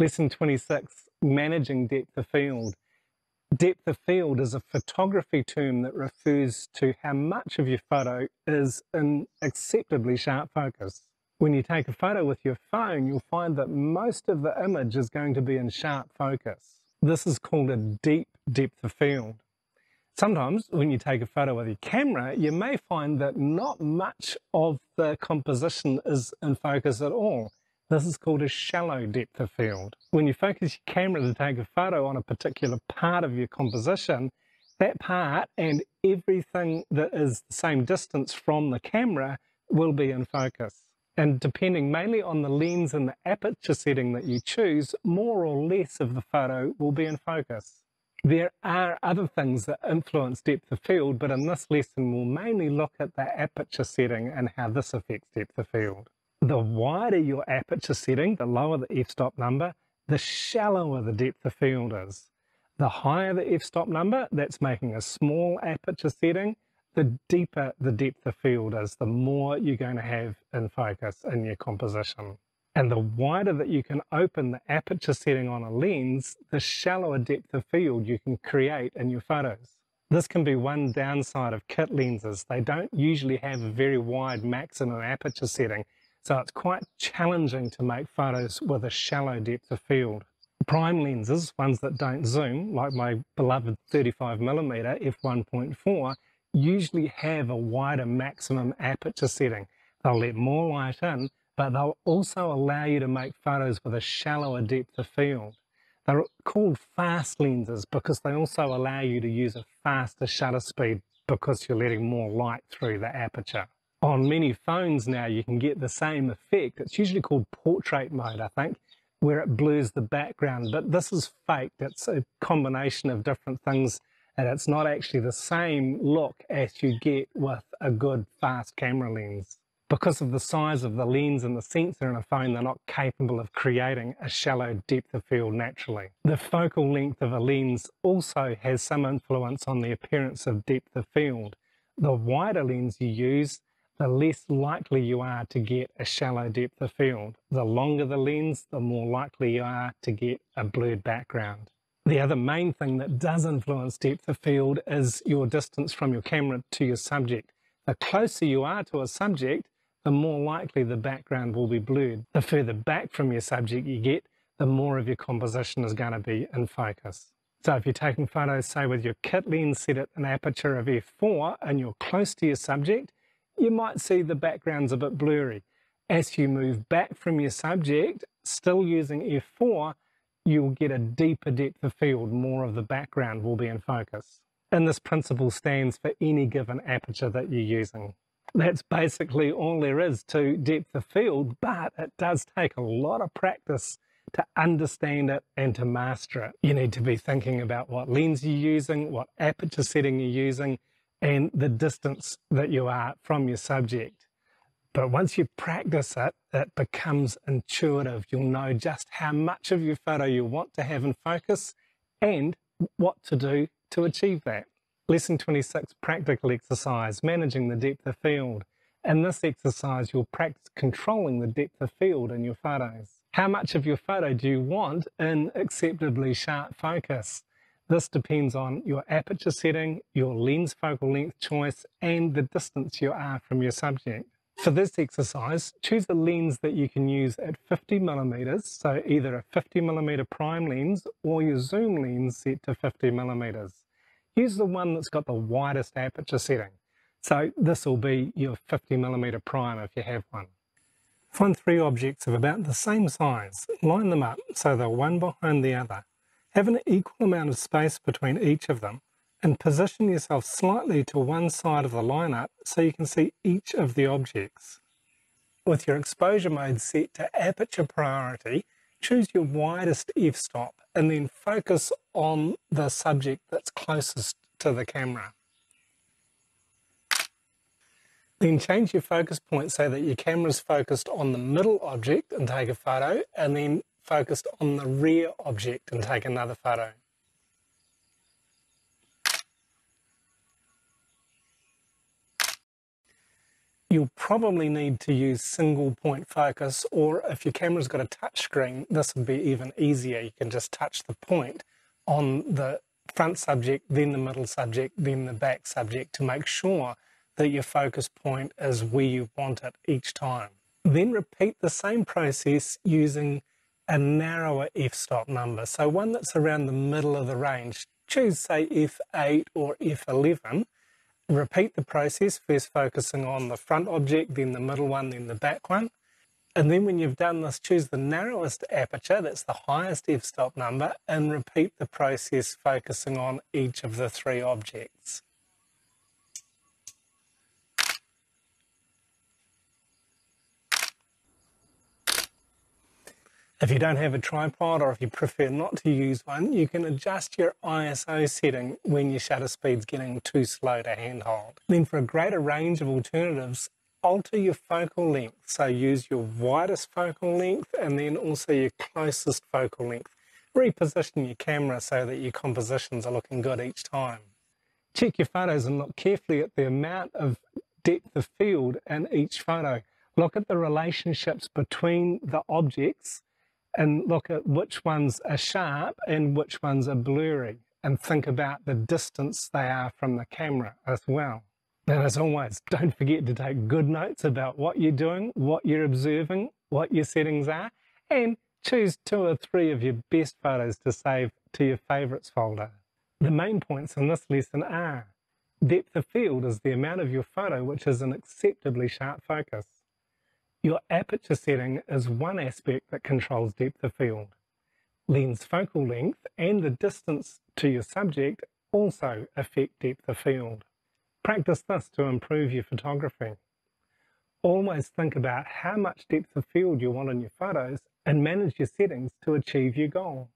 Lesson 26, Managing Depth of Field. Depth of field is a photography term that refers to how much of your photo is in acceptably sharp focus. When you take a photo with your phone, you'll find that most of the image is going to be in sharp focus. This is called a deep depth of field. Sometimes when you take a photo with your camera, you may find that not much of the composition is in focus at all. This is called a shallow depth of field. When you focus your camera to take a photo on a particular part of your composition, that part and everything that is the same distance from the camera will be in focus. And depending mainly on the lens and the aperture setting that you choose, more or less of the photo will be in focus. There are other things that influence depth of field, but in this lesson we'll mainly look at the aperture setting and how this affects depth of field. The wider your aperture setting, the lower the f-stop number, the shallower the depth of field is. The higher the f-stop number, that's making a small aperture setting, the deeper the depth of field is, the more you're going to have in focus in your composition. And the wider that you can open the aperture setting on a lens, the shallower depth of field you can create in your photos. This can be one downside of kit lenses. They don't usually have a very wide maximum aperture setting, so it's quite challenging to make photos with a shallow depth of field. Prime lenses, ones that don't zoom, like my beloved 35mm f1.4, usually have a wider maximum aperture setting. They'll let more light in, but they'll also allow you to make photos with a shallower depth of field. They're called fast lenses because they also allow you to use a faster shutter speed because you're letting more light through the aperture. On many phones now you can get the same effect. It's usually called portrait mode, I think, where it blurs the background, but this is faked. It's a combination of different things and it's not actually the same look as you get with a good fast camera lens. Because of the size of the lens and the sensor in a phone, they're not capable of creating a shallow depth of field naturally. The focal length of a lens also has some influence on the appearance of depth of field. The wider lens you use, the less likely you are to get a shallow depth of field. The longer the lens, the more likely you are to get a blurred background. The other main thing that does influence depth of field is your distance from your camera to your subject. The closer you are to a subject, the more likely the background will be blurred. The further back from your subject you get, the more of your composition is going to be in focus. So if you're taking photos, say with your kit lens set at an aperture of f4 and you're close to your subject, you might see the background's a bit blurry. As you move back from your subject, still using f4, you'll get a deeper depth of field, more of the background will be in focus. And this principle stands for any given aperture that you're using. That's basically all there is to depth of field, but it does take a lot of practice to understand it and to master it. You need to be thinking about what lens you're using, what aperture setting you're using, and the distance that you are from your subject. But once you practice it, it becomes intuitive. You'll know just how much of your photo you want to have in focus and what to do to achieve that. Lesson 26, Practical Exercise, Managing the Depth of Field. In this exercise, you'll practice controlling the depth of field in your photos. How much of your photo do you want in acceptably sharp focus? This depends on your aperture setting, your lens focal length choice, and the distance you are from your subject. For this exercise, choose a lens that you can use at 50mm, so either a 50mm prime lens or your zoom lens set to 50mm. Use the one that's got the widest aperture setting. So this will be your 50mm prime if you have one. Find three objects of about the same size. Line them up so they're one behind the other. Have an equal amount of space between each of them and position yourself slightly to one side of the lineup so you can see each of the objects. With your exposure mode set to aperture priority, choose your widest f-stop and then focus on the subject that's closest to the camera. Then change your focus point so that your camera's focused on the middle object and take a photo, and then focused on the rear object and take another photo. You'll probably need to use single point focus, or if your camera's got a touch screen, this would be even easier. You can just touch the point on the front subject, then the middle subject, then the back subject to make sure that your focus point is where you want it each time. Then repeat the same process using a narrower f-stop number, so one that's around the middle of the range. Choose, say, f8 or f11. Repeat the process, first focusing on the front object, then the middle one, then the back one. And then when you've done this, choose the narrowest aperture, that's the highest f-stop number, and repeat the process focusing on each of the three objects. If you don't have a tripod, or if you prefer not to use one, you can adjust your ISO setting when your shutter speed's getting too slow to handhold. Then for a greater range of alternatives, alter your focal length. So use your widest focal length and then also your closest focal length. Reposition your camera so that your compositions are looking good each time. Check your photos and look carefully at the amount of depth of field in each photo. Look at the relationships between the objects and look at which ones are sharp and which ones are blurry, and think about the distance they are from the camera as well. And as always, don't forget to take good notes about what you're doing, what you're observing, what your settings are, and choose 2 or 3 of your best photos to save to your favourites folder. The main points in this lesson are: depth of field is the amount of your photo which is an acceptably sharp focus. Your aperture setting is one aspect that controls depth of field. Lens focal length and the distance to your subject also affect depth of field. Practice this to improve your photography. Always think about how much depth of field you want in your photos and manage your settings to achieve your goal.